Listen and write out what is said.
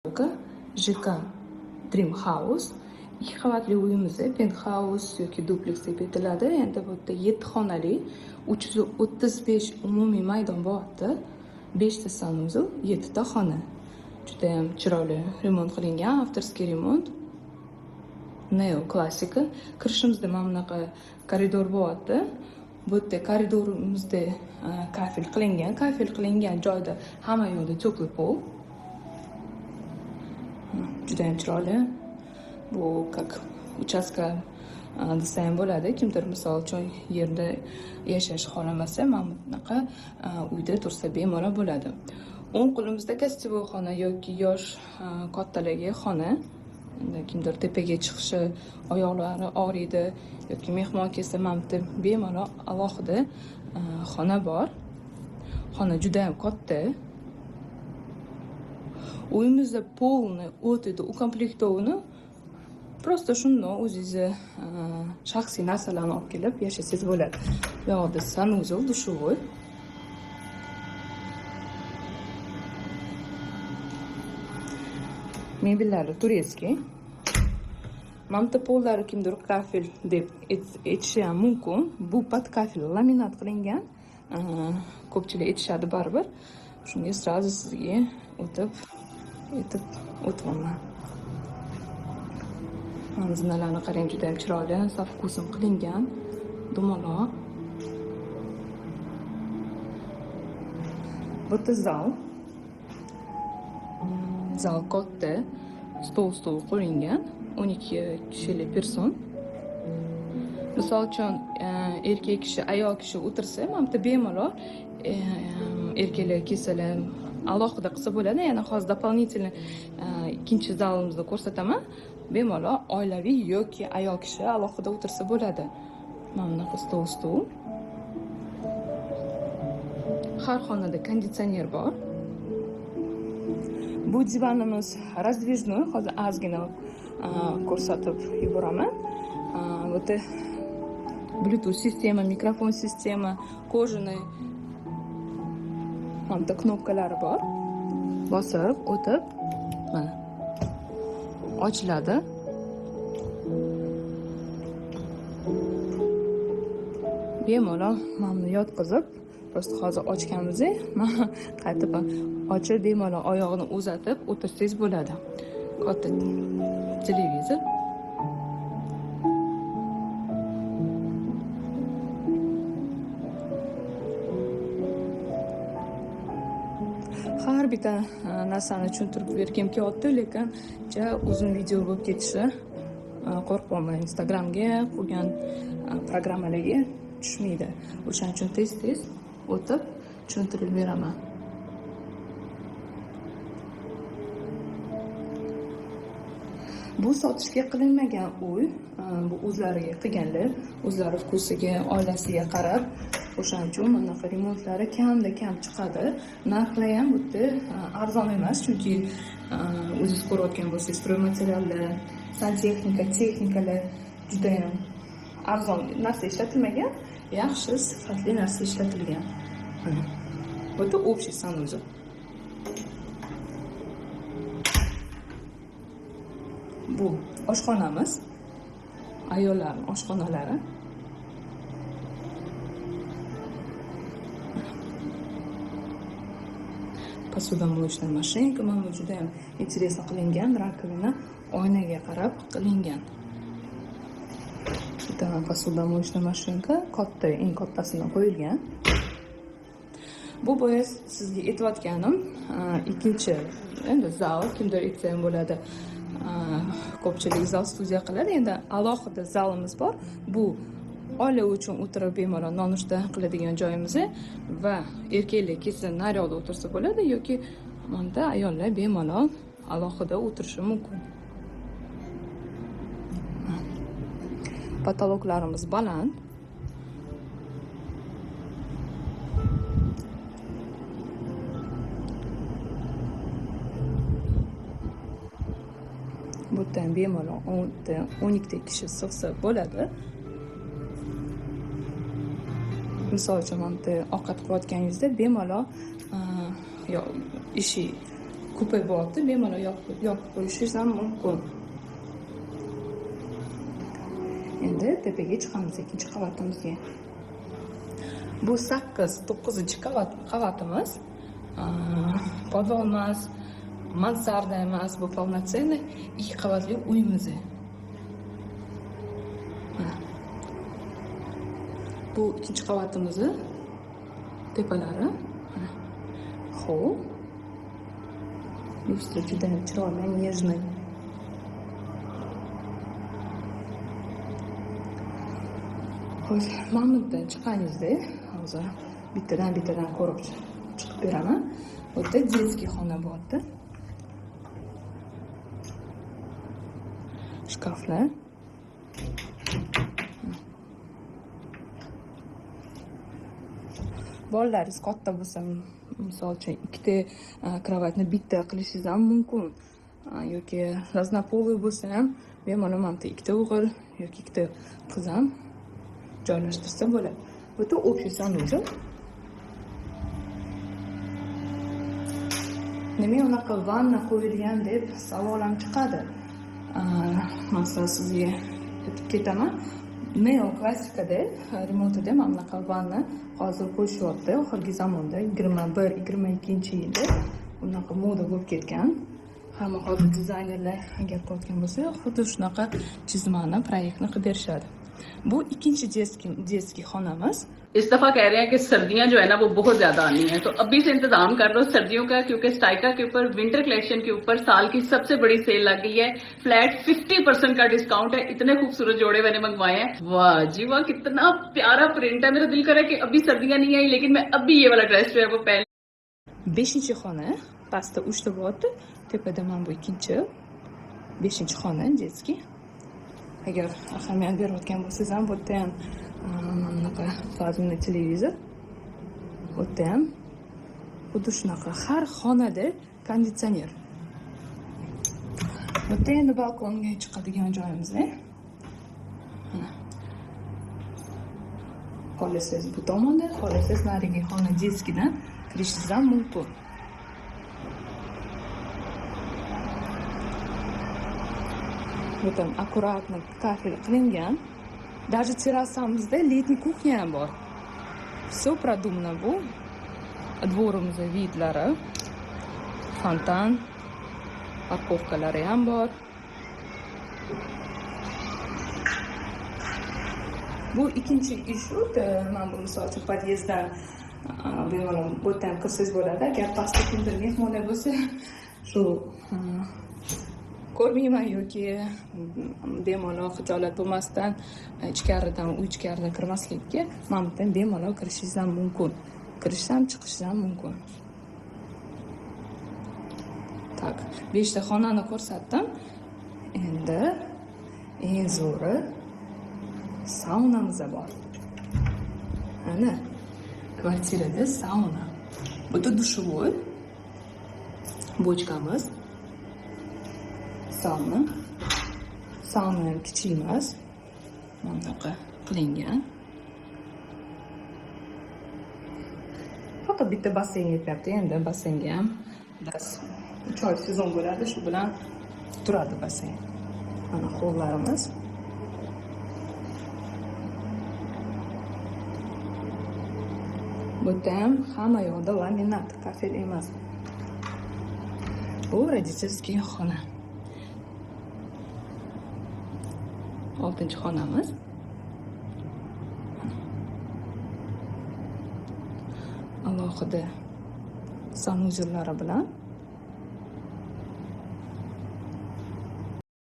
JK Dream House 2 qavatli uyimiz penthouse yoki duplex deb aytiladi. Endi bu yerda 7 xonali 335 umumiy maydon bo'lyapti. 5 ta sanuzel, 7 ta xona. Juda ham chiroyli remont qilingan, avtorskiy remont. Neo klassika. Kirishimizda mana bunaqa koridor bo'lyapti. Bu yerda koridorimizda kafel qilingan joyda hamma yoqda to'kli pol. Juda ham chiroyli. Bu как uchastka desa ham bo'ladi. Kimdir misol uchun yerda yashash xohlamasa, mana bunaqa uyda tursa bemalol bo'ladi. O'ng qo'limizda gostivoy xona yoki yosh kattalarga xona. Kimdir tepaga chiqishi, oyoqlari og'riydi yoki mehmon kelsa, mana bu bemalol alohida xona bor. Xona juda ham katta. Uyimizda polni o'tida ukomplektovani. Просто shundan o'zingizni shaxsiy narsalarni olib kelib yashasangiz bo'ladi. Bu yoqda sanuzel, dushovoy. Mebellari turetskiy. Mana bu pollari kimdir kafel deb aytishi ham mumkin. Bu pod kafel laminat qilingan. Ko'pchilik aytishadi baribir. Shunga sразу sizga o'taman. Mana zinalarni qarang, juda ham chiroyli, со вкусом qilingan. Dumaloq. Bu yerda zal katta, stol qo'yilgan, 12 kishilik person. Misol uchun erkak kishi, ayol kishi o'tirsa, mana bu bemalol erkaklar kelsalar alohida qilsa bo'ladi. Yana hozir дополнительно ikkinchi zalimizni ko'rsataman. Bemalol oilaviy yoki ayol kishi alohida o'tirsa bo'ladi. Mana bunaqa stol. Har xonada konditsioner bor. Bu divanimiz раздвижной, hozir ozgina ko'rsatib yuboraman. Bu yerda Bluetooth sistema, mikrofon sistema, кожаный mana knopkalari bor. Bosib, o'tib, mana ochiladi. Bemalol mana buni yotqizib, просто hozir ochganmiz, mana qaytib ochib bemalol oyog'ini uzatib o'tirsangiz bo'ladi. Katta televizor. Har bitta narsani tushuntirib bergim kelyapti, lekin uzun video bo'lib ketishi qo'rqaman. Instagramga qo'ygan programmalarga tushmaydi. O'shaning uchun tez o'tib tushuntirib beraman. Bu sotishga qilinmagan uy, bu o'zlariga qilganlar, o'zlari vkusiga, oilasiga qarab, o'shaning uchun bunaqa remontlari kamda kam chiqadi. Narxlari ham bu yerda arzon emas, chunki o'zingiz ko'rayotgan bo'lsangiz, stroymateriallar, santexnika, texnikalar juda ham arzon narsa ishlatilmagan, yaxshi, sifatli narsa ishlatilgan. Bu yerda общий sanuzel. Bu oshxonamiz, ayollarning oshxonalari. Посудомоечная mashinka, mana juda ham интересно qilingan, rakovina oynaga qarab qilingan. Bitta посудомоечная mashinka, katta, eng kattasini qo'yilgan. Bu boya sizga aytayotganim ikkinchi, endi zal, kimdir aytsa ham bo'ladi. Ko'pchilik zal studiya qiladi. Endi alohida zalimiz bor. Bu oila uchun o'tirib bemalol nonushta qiladigan joyimiz va erkaklar kelsa naryoqda o'tirsa bo'ladi yoki bunda ayollar bemalol alohida o'tirishi mumkin. Patologlarimiz baland. Bu yerdan bemalol 12 ta kishi sig'sa bo'ladi. Misol uchun ovqat qilayotganingizda bemalol eshik ko'payib bo'lyapti, bemalol yopib qo'yishingiz ham mumkin. Endi tepaga chiqamiz ikkinchi qavatimizga. Bu 8-9 qavatimiz. Podval emas, mansarda emas, bu полноценный 2 qavatli uyimiz. Bu ikkinchi qavatimiz tepalari. Xo'p. Lustra juda chiroyli, нежный. Xo'sh, mana bundan chiqqaningizda, hozir bittadan ko'rib chiqib beraman. Bu yerda детский xona bor-da. Shkaflar. Bolalaringiz katta bo'lsa, misol uchun ikkita kravatni bitta qilishingiz ham mumkin. Yoki raznopoliy bo'lsa ham, bemalol mana bu ikkita o'g'il yoki ikkita qiz ham joylashtirsa bo'ladi. Bu yerda общий санузел. Nima unaqa vanna qo'yilgan deb savol ham chiqadi. Masalan, sizga aytib ketaman. Neoklassikada remontida mana bunaqa vanna hozir qo'shyapti. Oxirgi zamonda 21-22-yilda unaqa moda bo'lib ketgan. Hamma hozir dizaynerlar agar ko'rgan bo'lsa, xuddi shunaqa chizmani, proyektni qilib berishadi. Bu ikinchi детский xonamiz. इस दफा कह रहे हैं कि सर्दियां जो है ना वो बहुत ज्यादा आनी है, तो अभी से इंतजाम कर लो सर्दियों का, क्योंकि स्टाइका के ऊपर विंटर कलेक्शन के ऊपर साल की सबसे बड़ी सेल लग गई है। फ्लैट 50% का डिस्काउंट है। इतने खूबसूरत जोड़े मैंने मंगवाए हैं। वाह जी वाह, कितना प्यारा प्रिंट है। मेरा दिल कर रहा है कि अभी सर्दियां नहीं आई, लेकिन मैं अभी ये वाला ड्रेस जो है वो पहन। 5-xona, pastda 3 ta bor-edi, tepada mana bu ikkinchi, 5-xona детский. Agar ahamiyat berayotgan bo'lsangiz ham, bu yerda ham bunaqa plazmali televizor. Bu yerda ham xuddi shunaqa har xonada konditsioner. Bu yerda endi balkonga chiqadigan joyimiz. Xohlasangiz bu tomonda, xohlasangiz narigi xona детскийdan kirishingiz ham mumkin. Butam akkuratno kafel qilingan. Даже terrasamizda letniy kuxnya ham bor. Все продумано bu. Dvorimizda vidlari, fontan, parkovkalari ham bor. Bu ikkinchi ish mana bu misol uchun podyezddan bemalol bu yerdan ham kirsangiz bo'ladi. Agar pastda kimdir mehmonlar bo'lsa, shu ko'rmayman yoki bemalol xijolat bo'lmasdan ichkaridan kirmaslikka mana bu yerdan bemalol kirishingiz ham mumkin. Kirish ham chiqish ham mumkin. Tak, 5 ta xonani ko'rsatdim. Endi eng zo'ri saunamiz bor. Ana, kvartirada sauna. Bu da dushovoy. Bochkamiz. Sauna ham kichik emas. Mana bunaqa qilingan. Faqat bitta basseyn yetyapti. Endi basseynga ham 3 oy sezon bo'ladi, shu bilan turadi basseyn. Mana hollarimiz. Bu ham hamma yoqda laminat, kafel emas. Bu родительский xona. 6-xonamiz. Alohida sanuzellari bilan